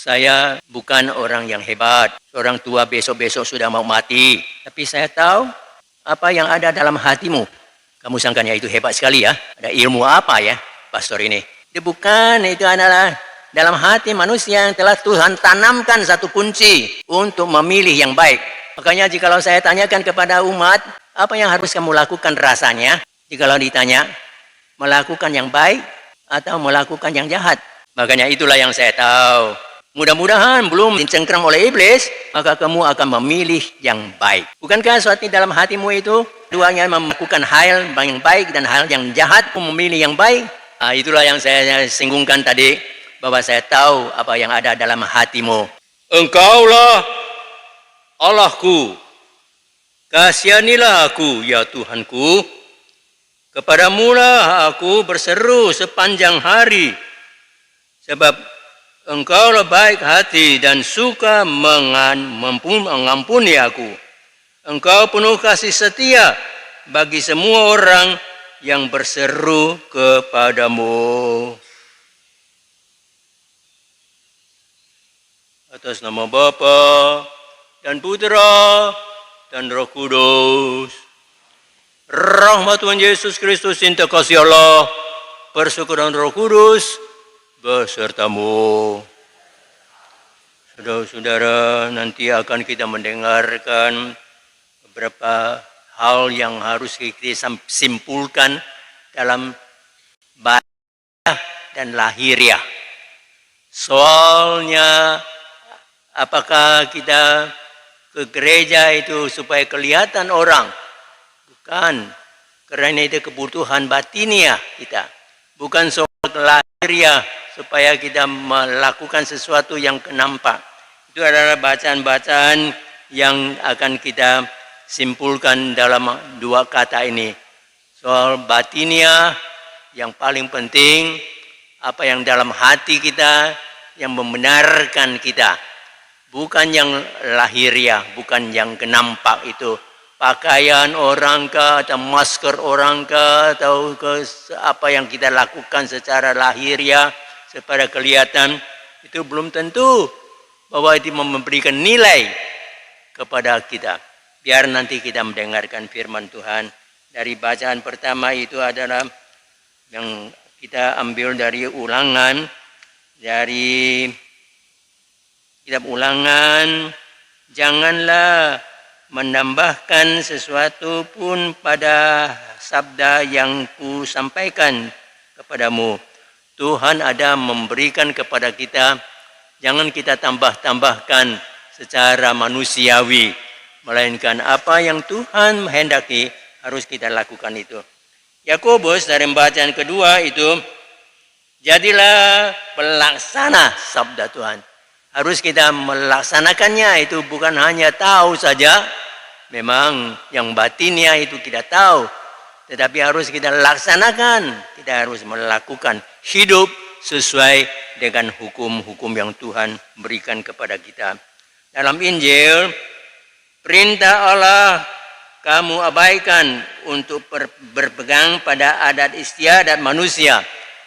Saya bukan orang yang hebat. Orang tua besok-besok sudah mau mati. Tapi saya tahu apa yang ada dalam hatimu. Kamu sangkanya itu hebat sekali ya. Ada ilmu apa ya, pastor ini? Itu bukan, itu adalah dalam hati manusia yang telah Tuhan tanamkan satu kunci untuk memilih yang baik. Makanya jikalau saya tanyakan kepada umat, apa yang harus kamu lakukan rasanya? Jikalau ditanya, melakukan yang baik atau melakukan yang jahat? Makanya itulah yang saya tahu. Mudah-mudahan belum dicengkram oleh iblis, maka kamu akan memilih yang baik. Bukankah suatu dalam hatimu itu, duanya melakukan hal yang baik dan hal yang jahat, memilih yang baik? Itulah yang saya singgungkan tadi, bahwa saya tahu apa yang ada dalam hatimu. Engkaulah Allahku, kasihanilah aku ya Tuhanku, kepadamulah aku berseru sepanjang hari, sebab Engkaulah baik hati dan suka mengampuni aku. Engkau penuh kasih setia bagi semua orang yang berseru kepadamu. Atas nama Bapa dan Putra dan Roh Kudus. Rahmat Tuhan Yesus Kristus, cinta kasih Allah, persekutuan Roh Kudus besertamu. Saudara-saudara, nanti akan kita mendengarkan beberapa hal yang harus kita simpulkan dalam batiah dan lahiriah. Soalnya, apakah kita ke gereja itu supaya kelihatan orang? Bukan, karena itu kebutuhan batiniah kita. Bukan soal lahiriah, supaya kita melakukan sesuatu yang nampak. Itu adalah bacaan-bacaan yang akan kita simpulkan dalam dua kata ini. Soal batiniah yang paling penting, apa yang dalam hati kita, yang membenarkan kita. Bukan yang lahiriah, bukan yang nampak itu. Pakaian orang kah, atau masker orang kah, atau apa yang kita lakukan secara lahiriah, supaya kelihatan, itu belum tentu bahwa itu memberikan nilai kepada kita. Biar nanti kita mendengarkan firman Tuhan. Dari bacaan pertama itu adalah yang kita ambil dari Ulangan, dari kitab Ulangan. Janganlah menambahkan sesuatu pun pada sabda yang ku sampaikan kepadamu. Tuhan ada memberikan kepada kita, jangan kita tambah-tambahkan secara manusiawi, melainkan apa yang Tuhan menghendaki harus kita lakukan itu. Yakobus dari bacaan kedua itu, jadilah pelaksana sabda Tuhan. Harus kita melaksanakannya, itu bukan hanya tahu saja, memang yang batinnya itu kita tahu, tetapi harus kita laksanakan, kita harus melakukan hidup sesuai dengan hukum-hukum yang Tuhan berikan kepada kita. Dalam Injil, perintah Allah kamu abaikan untuk berpegang pada adat istiadat manusia.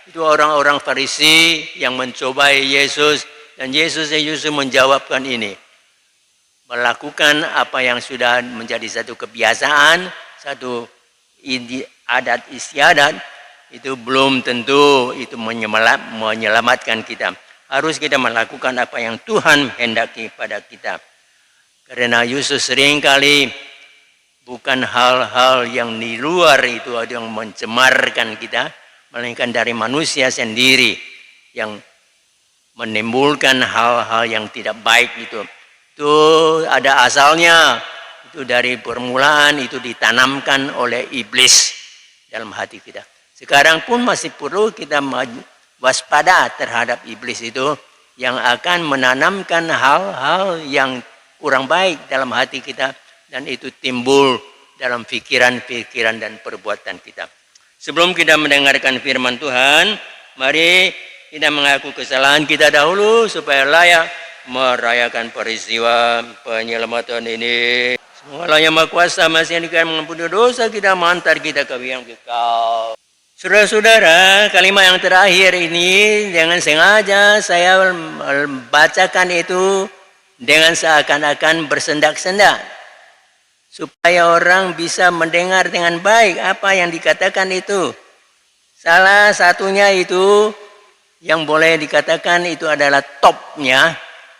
Itu orang-orang Farisi yang mencobai Yesus, dan Yesus menjawabkan ini. Melakukan apa yang sudah menjadi satu kebiasaan, satu adat istiadat, itu belum tentu itu menyelamatkan kita. Harus kita melakukan apa yang Tuhan hendaki pada kita. Karena Yesus seringkali bukan hal-hal yang di luar itu yang mencemarkan kita, melainkan dari manusia sendiri yang menimbulkan hal-hal yang tidak baik itu. Itu ada asalnya, itu dari permulaan itu ditanamkan oleh iblis dalam hati kita. Sekarang pun masih perlu kita waspada terhadap iblis itu yang akan menanamkan hal-hal yang kurang baik dalam hati kita, dan itu timbul dalam pikiran-pikiran dan perbuatan kita. Sebelum kita mendengarkan firman Tuhan, mari kita mengaku kesalahan kita dahulu supaya layak merayakan peristiwa penyelamatan ini. Semoga Allah yang Maha Kuasa masih akan mengampuni dosa kita, menghantar kita ke yang kekal. Saudara-saudara, kalimat yang terakhir ini dengan sengaja saya bacakan itu dengan seakan-akan bersendak-sendak. Supaya orang bisa mendengar dengan baik apa yang dikatakan itu. Salah satunya itu yang boleh dikatakan itu adalah topnya,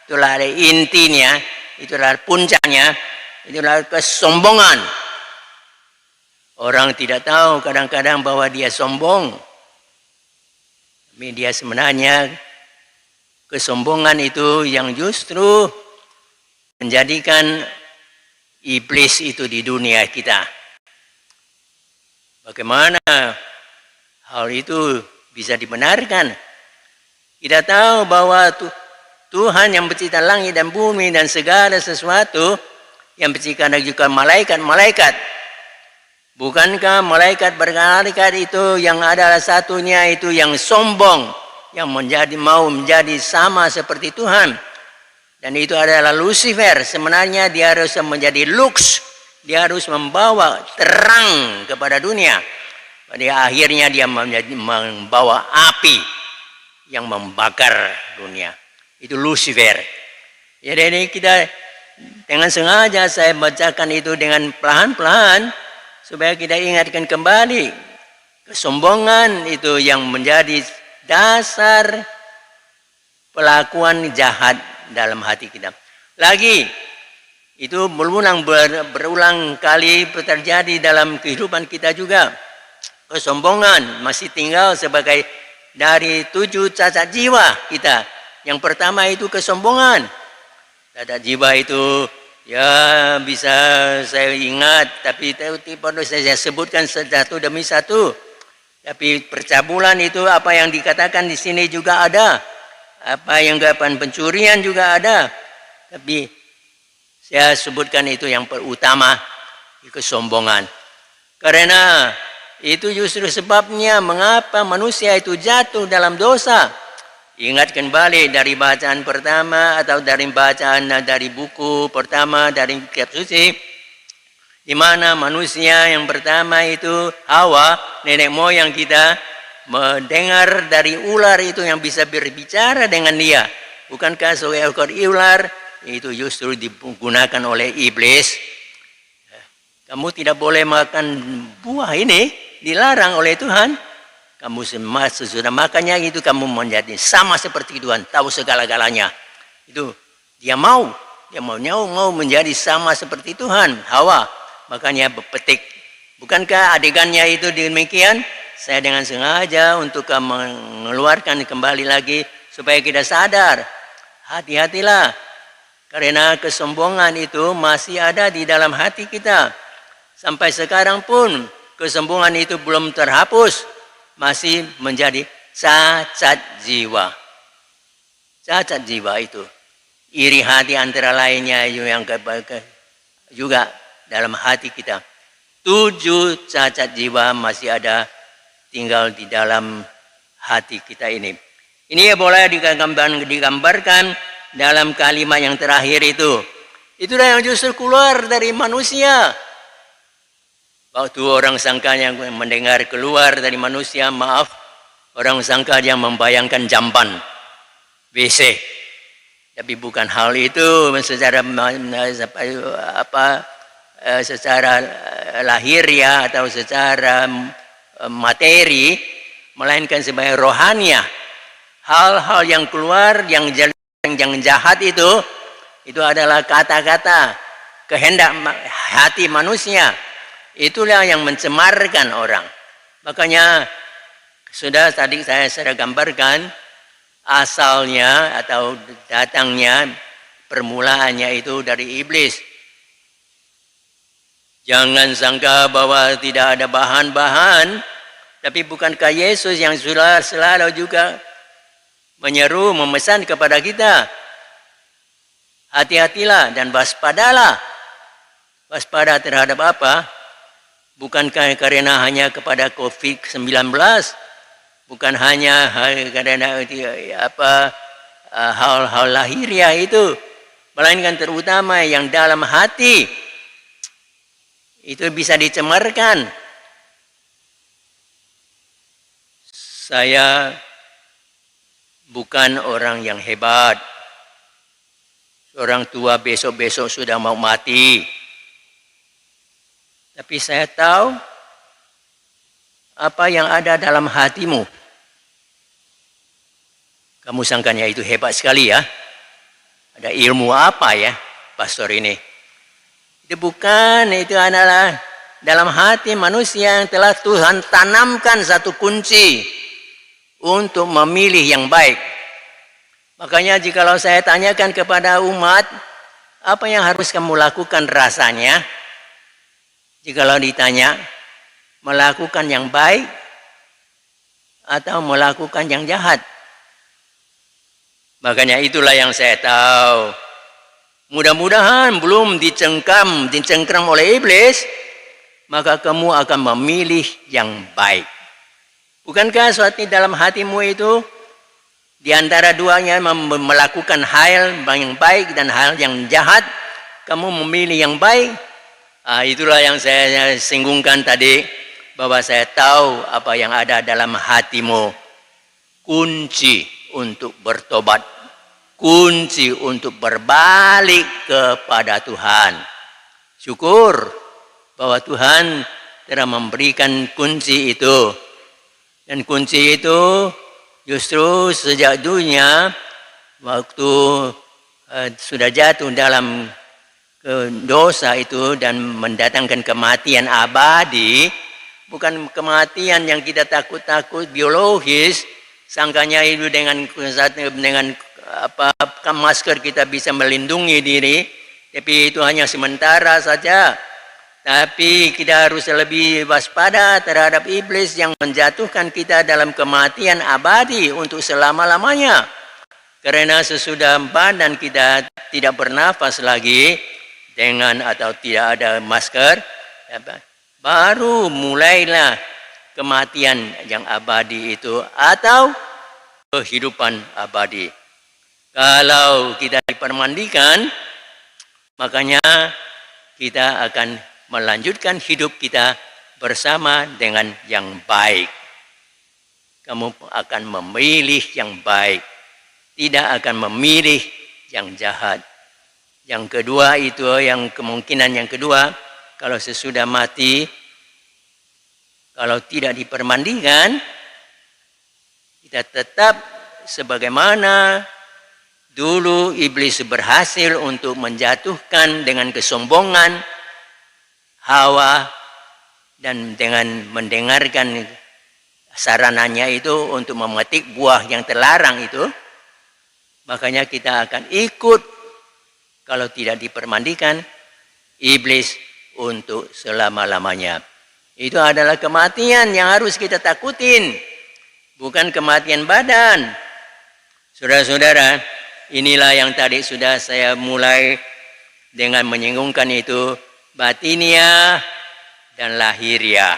itulah intinya, itulah puncaknya, itulah kesombongan. Orang tidak tahu kadang-kadang bahwa dia sombong. Tapi dia sebenarnya kesombongan itu yang justru menjadikan iblis itu di dunia kita. Bagaimana hal itu bisa dibenarkan? Kita tahu bahwa Tuhan yang mencipta langit dan bumi dan segala sesuatu, yang menciptakan juga malaikat-malaikat. Bukankah malaikat berkali-kali itu yang adalah satunya itu yang sombong, yang mau menjadi sama seperti Tuhan. Dan itu adalah Lucifer. Sebenarnya dia harus menjadi lux, dia harus membawa terang kepada dunia. Pada akhirnya dia membawa api yang membakar dunia. Itu Lucifer. Jadi kita dengan sengaja saya bacakan itu dengan pelan-pelan supaya kita ingatkan kembali kesombongan itu yang menjadi dasar pelakuan jahat dalam hati kita. Lagi itu berulang kali terjadi dalam kehidupan kita juga. Kesombongan masih tinggal sebagai dari 7 cacat jiwa kita. Yang pertama itu kesombongan. Cacat jiwa itu ya bisa saya ingat, tapi perlu saya sebutkan satu demi satu. Tapi percabulan itu apa yang dikatakan di sini juga ada. Apa yang anggapan pencurian juga ada. Tapi saya sebutkan itu yang perutama, kesombongan. Karena itu justru sebabnya mengapa manusia itu jatuh dalam dosa. Ingat kembali dari bacaan pertama atau dari bacaan dari buku pertama dari kitab suci, di mana manusia yang pertama itu Hawa, nenek moyang kita, mendengar dari ular itu yang bisa berbicara dengan dia. Bukankah seekor ular itu justru digunakan oleh iblis? Kamu tidak boleh makan buah ini, dilarang oleh Tuhan. Kamu sesudah makannya itu kamu menjadi sama seperti Tuhan, tahu segala-galanya. Itu dia mau menjadi sama seperti Tuhan, Hawa. Makanya berpetik. Bukankah adegannya itu demikian? Saya dengan sengaja untuk mengeluarkan kembali lagi supaya kita sadar. Hati-hatilah. Karena kesombongan itu masih ada di dalam hati kita. Sampai sekarang pun kesombongan itu belum terhapus. Masih menjadi cacat jiwa. Cacat jiwa itu. Iri hati antara lainnya yang juga dalam hati kita. 7 cacat jiwa masih ada tinggal di dalam hati kita ini. Ini boleh digambarkan dalam kalimat yang terakhir itu. Itulah yang justru keluar dari manusia. Waktu orang sangkanya mendengar keluar dari manusia, maaf, orang sangka dia membayangkan jamban, WC. Tapi bukan hal itu secara lahir ya atau secara materi, melainkan sebagai rohania. Hal-hal yang keluar yang jahat itu adalah kata-kata kehendak hati manusia. Itulah yang mencemarkan orang. Makanya sudah tadi saya gambarkan asalnya atau datangnya permulaannya itu dari iblis. Jangan sangka bahwa tidak ada bahan-bahan, tapi bukankah Yesus yang sudah selalu juga menyeru, memesan kepada kita, hati-hatilah dan waspadalah. Waspada terhadap apa? Bukankah karena hanya kepada COVID-19, bukan hanya karena hal-hal lahiriah itu, melainkan terutama yang dalam hati itu bisa dicemarkan. saya bukan orang yang hebat. Orang tua besok-besok sudah mau mati. Tapi saya tahu apa yang ada dalam hatimu. Kamu sangkanya itu hebat sekali ya. Ada ilmu apa ya, pastor ini? Itu bukan, itu adalah dalam hati manusia yang telah Tuhan tanamkan satu kunci untuk memilih yang baik. Makanya jikalau saya tanyakan kepada umat, apa yang harus kamu lakukan rasanya? Jikalau ditanya, melakukan yang baik atau melakukan yang jahat? Makanya itulah yang saya tahu. Mudah-mudahan belum dicengkram oleh iblis, maka kamu akan memilih yang baik. Bukankah suatu dalam hatimu itu di antara duanya melakukan hal yang baik dan hal yang jahat, kamu memilih yang baik? Itulah yang saya singgungkan tadi, bahwa saya tahu apa yang ada dalam hatimu. Kunci untuk bertobat, kunci untuk berbalik kepada Tuhan. Syukur bahwa Tuhan telah memberikan kunci itu. Dan kunci itu justru sejak dunia, waktu sudah jatuh dalam dosa itu dan mendatangkan kematian abadi, bukan kematian yang kita takut-takut biologis, sangkanya itu dengan masker kita bisa melindungi diri, tapi itu hanya sementara saja. Tapi kita harus lebih waspada terhadap iblis yang menjatuhkan kita dalam kematian abadi untuk selama-lamanya. Karena sesudah badan kita tidak bernafas lagi dengan atau tidak ada masker, baru mulailah kematian yang abadi itu atau kehidupan abadi. Kalau kita dipermandikan, makanya kita akan melanjutkan hidup kita bersama dengan yang baik. Kamu akan memilih yang baik, tidak akan memilih yang jahat. Yang kedua itu, yang kemungkinan yang kedua, kalau sesudah mati, kalau tidak dipermandikan, kita tetap sebagaimana dulu iblis berhasil untuk menjatuhkan dengan kesombongan Hawa dan dengan mendengarkan sarananya itu untuk memetik buah yang terlarang itu, makanya kita akan ikut kalau tidak dipermandikan iblis untuk selama-lamanya. Itu adalah kematian yang harus kita takutin, bukan kematian badan. Saudara-saudara, inilah yang tadi sudah saya mulai dengan menyinggungkan itu, batinia dan lahiriah.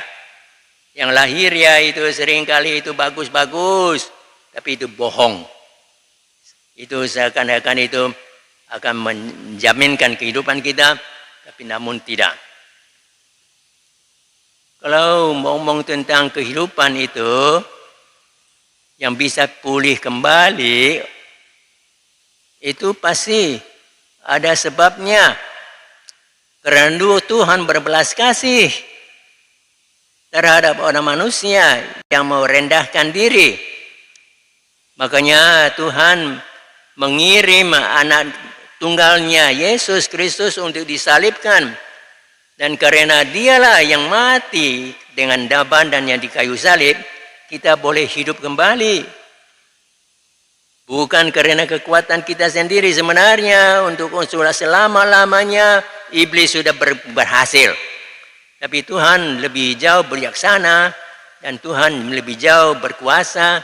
Yang lahiriah itu seringkali itu bagus-bagus, tapi itu bohong. Itu seakan-akan itu akan menjaminkan kehidupan kita, tapi namun tidak. Kalau ngomong tentang kehidupan itu, yang bisa pulih kembali, itu pasti ada sebabnya. Karena Tuhan berbelas kasih terhadap orang manusia yang mau rendahkan diri. Makanya Tuhan mengirim anak tunggalnya Yesus Kristus untuk disalibkan. Dan karena dialah yang mati dengan badannya di kayu salib, kita boleh hidup kembali. Bukan karena kekuatan kita sendiri sebenarnya, untuk selama-lamanya iblis sudah berhasil. Tapi Tuhan lebih jauh bijaksana dan Tuhan lebih jauh berkuasa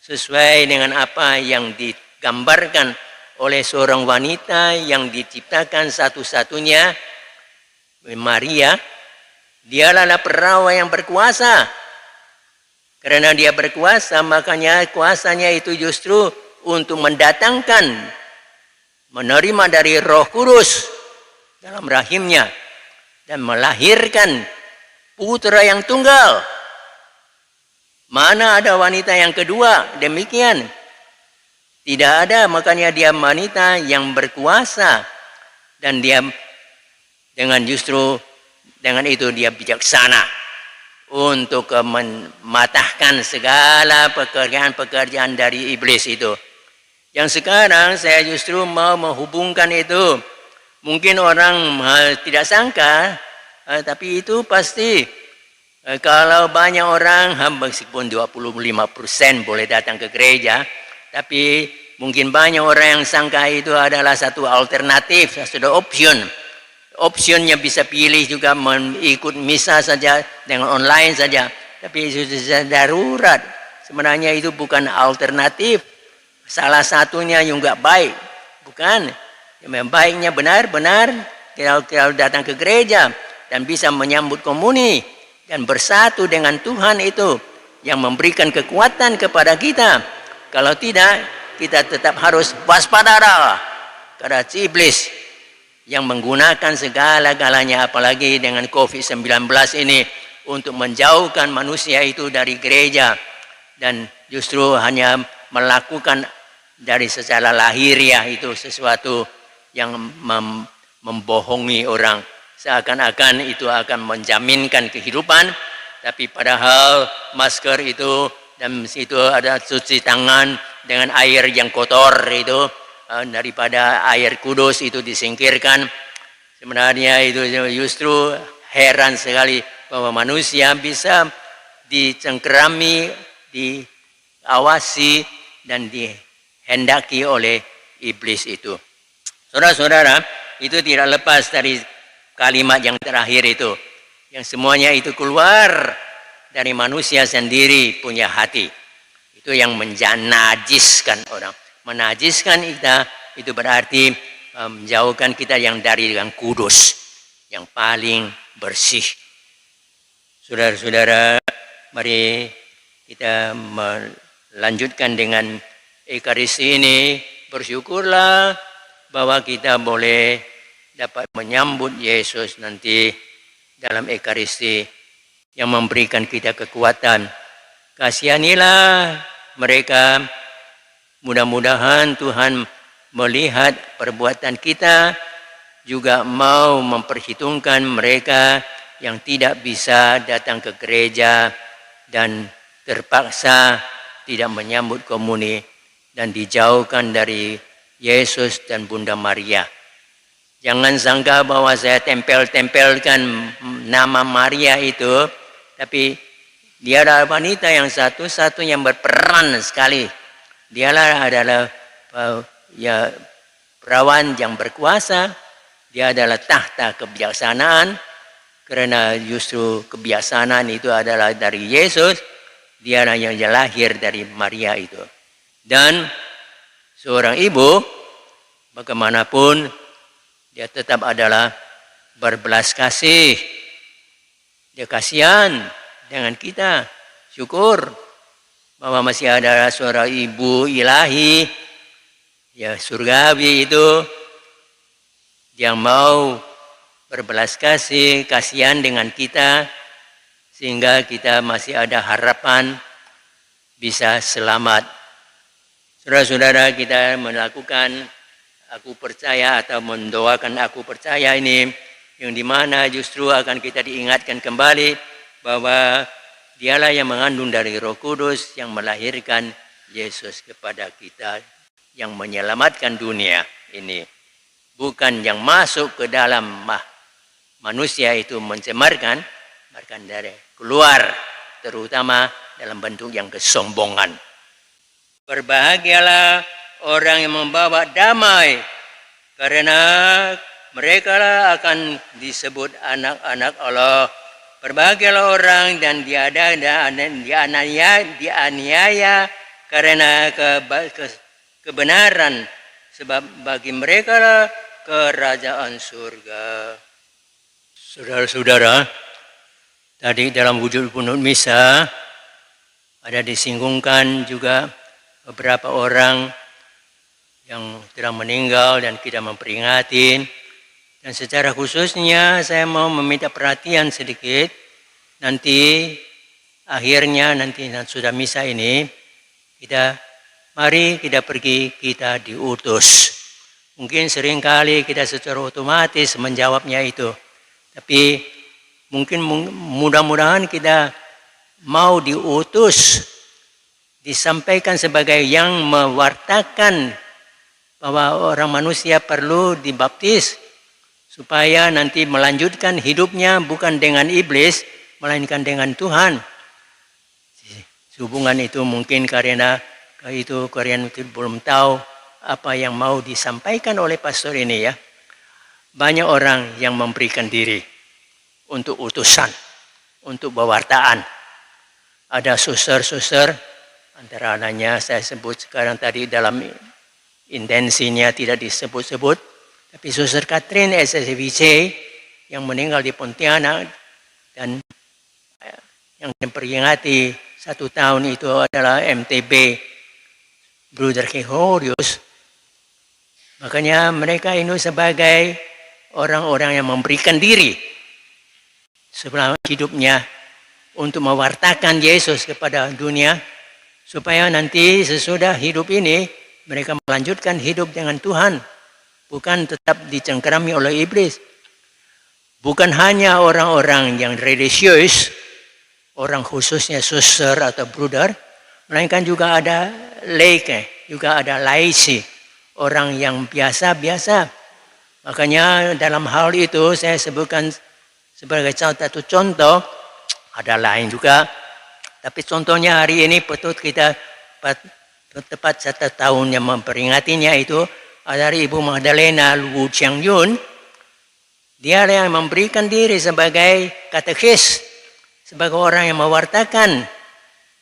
sesuai dengan apa yang digambarkan oleh seorang wanita yang diciptakan satu-satunya, Maria. Dialah perawan yang berkuasa. Karena dia berkuasa, makanya kuasanya itu justru untuk mendatangkan, menerima dari Roh Kudus dalam rahimnya dan melahirkan putra yang tunggal. Mana ada wanita yang kedua demikian? Tidak ada, makanya dia wanita yang berkuasa. Dan dia dengan itu dia bijaksana untuk mematahkan segala pekerjaan-pekerjaan dari iblis itu. Yang sekarang saya justru mau menghubungkan itu. Mungkin orang tidak sangka, tapi itu pasti kalau banyak orang, meskipun 25% boleh datang ke gereja, tapi mungkin banyak orang yang sangka itu adalah satu alternatif, satu option. Optionnya bisa pilih juga mengikut misa saja dengan online saja. Tapi itu sudah darurat. Sebenarnya itu bukan alternatif. Salah satunya yang enggak baik. Bukan. Yang baiknya benar-benar kita datang ke gereja dan bisa menyambut komuni dan bersatu dengan Tuhan itu yang memberikan kekuatan kepada kita. Kalau tidak, kita tetap harus waspada karena iblis yang menggunakan segala-galanya, apalagi dengan COVID-19 ini, untuk menjauhkan manusia itu dari gereja dan justru hanya melakukan dari secara lahiriah itu sesuatu yang membohongi orang, seakan-akan itu akan menjaminkan kehidupan, tapi padahal masker itu dan situ ada cuci tangan dengan air yang kotor itu, daripada air kudus itu disingkirkan. Sebenarnya itu justru heran sekali bahwa manusia bisa dicengkerami, diawasi dan dihendaki oleh iblis itu. Saudara-saudara, itu tidak lepas dari kalimat yang terakhir itu, yang semuanya itu keluar dari manusia sendiri punya hati. Itu yang menajiskan orang. Menajiskan kita itu berarti menjauhkan kita yang dari yang kudus, yang paling bersih. Saudara-saudara, mari kita melanjutkan dengan Ekaristi ini. Bersyukurlah bahwa kita boleh dapat menyambut Yesus nanti dalam Ekaristi yang memberikan kita kekuatan. Kasihanilah mereka. Mudah-mudahan Tuhan melihat perbuatan kita, juga mau memperhitungkan mereka yang tidak bisa datang ke gereja dan terpaksa tidak menyambut komuni dan dijauhkan dari Yesus dan Bunda Maria. Jangan sangka bahwa saya tempel-tempelkan nama Maria itu, tapi dia adalah wanita yang satu-satunya yang berperan sekali. Dialah adalah perawan yang berkuasa. Dia adalah tahta kebijaksanaan, karena justru kebijaksanaan itu adalah dari Yesus. Dia yang lahir dari Maria itu. Dan seorang ibu, bagaimanapun, dia tetap adalah berbelas kasih. Dia kasihan dengan kita. Syukur bahwa masih ada seorang ibu ilahi, ya surgawi itu, yang mau berbelas kasih, kasihan dengan kita, sehingga kita masih ada harapan bisa selamat. Saudara-saudara, kita melakukan aku percaya atau mendoakan aku percaya ini, yang dimana justru akan kita diingatkan kembali bahwa Dialah yang mengandung dari Roh Kudus yang melahirkan Yesus kepada kita, yang menyelamatkan dunia ini. Bukan yang masuk ke dalam manusia itu mencemarkan, bahkan dari keluar, terutama dalam bentuk yang kesombongan. Berbahagialah orang yang membawa damai, karena mereka akan disebut anak-anak Allah. Berbahagialah orang dan dianiaya karena kebenaran, sebab bagi mereka kerajaan surga. Saudara-saudara, tadi dalam wujud punut misa ada disinggungkan juga beberapa orang yang telah meninggal dan kita memperingati. Dan secara khususnya saya mau meminta perhatian sedikit. Nanti akhirnya nanti sudah misa ini, mari kita pergi, kita diutus. Mungkin seringkali kita secara otomatis menjawabnya itu. Tapi mungkin mudah-mudahan kita mau diutus, disampaikan sebagai yang mewartakan bahwa orang manusia perlu dibaptis supaya nanti melanjutkan hidupnya bukan dengan iblis, melainkan dengan Tuhan. Hubungan itu mungkin karena kalian belum tahu apa yang mau disampaikan oleh pastor ini ya. Banyak orang yang memberikan diri untuk utusan, untuk pewartaan. Ada suster-suster, antara lainnya saya sebut sekarang tadi dalam intensinya tidak disebut-sebut, tapi Suster Catherine SSVC yang meninggal di Pontianak dan yang memperingati 1 tahun itu adalah MTB Brother Gregorius. Makanya mereka ini sebagai orang-orang yang memberikan diri sebelum hidupnya untuk mewartakan Yesus kepada dunia, supaya nanti sesudah hidup ini mereka melanjutkan hidup dengan Tuhan, bukan tetap dicengkerami oleh iblis. Bukan hanya orang-orang yang religius, orang khususnya suster atau brother, melainkan juga ada laike, juga ada laisi, orang yang biasa-biasa. Makanya dalam hal itu saya sebutkan sebagai satu contoh, ada lain juga. Tapi contohnya hari ini patut kita tepat 1 tahun yang memperingatinya itu dari Ibu Magdalena Wu Chiang Yun. Dia yang memberikan diri sebagai katekis, sebagai orang yang mewartakan.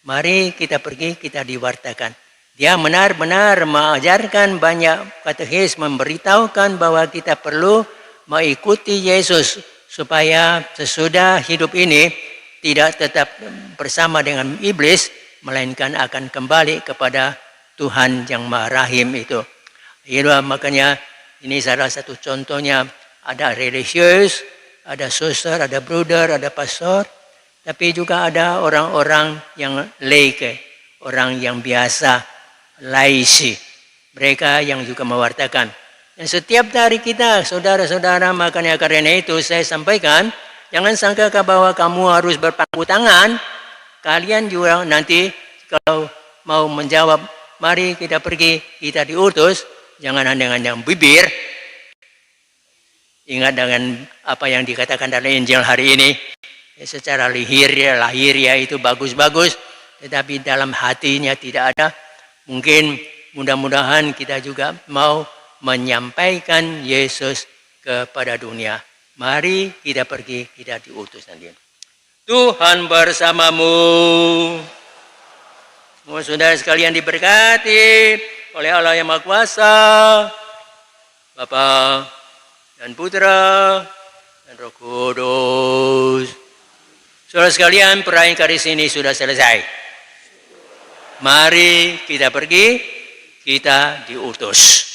Mari kita pergi, kita diwartakan. Dia benar-benar mengajarkan banyak katekis, memberitahukan bahwa kita perlu mengikuti Yesus supaya sesudah hidup ini tidak tetap bersama dengan iblis, melainkan akan kembali kepada Tuhan yang Maha Rahim itu. Itulah makanya ini salah satu contohnya. Ada religius, ada suster, ada brother, ada pastor, tapi juga ada orang-orang yang laik, orang yang biasa, laisi. Mereka yang juga mewartakan. Dan setiap dari kita, saudara-saudara, makanya karena itu saya sampaikan, jangan sangka bahwa kamu harus berpangku tangan. Kalian juga nanti kalau mau menjawab, mari kita pergi, kita diutus, jangan hanya dengan bibir. Ingat dengan apa yang dikatakan dalam Injil hari ini. Secara lahiriah itu bagus-bagus, tetapi dalam hatinya tidak ada. Mungkin mudah-mudahan kita juga mau menyampaikan Yesus kepada dunia. Mari kita pergi, kita diutus nanti. Tuhan bersamamu. Semua saudara sekalian diberkati oleh Allah yang Maha Kuasa, Bapa dan Putra dan Roh Kudus. Saudara sekalian, perayaan Karis ini sudah selesai. Mari kita pergi, kita diutus.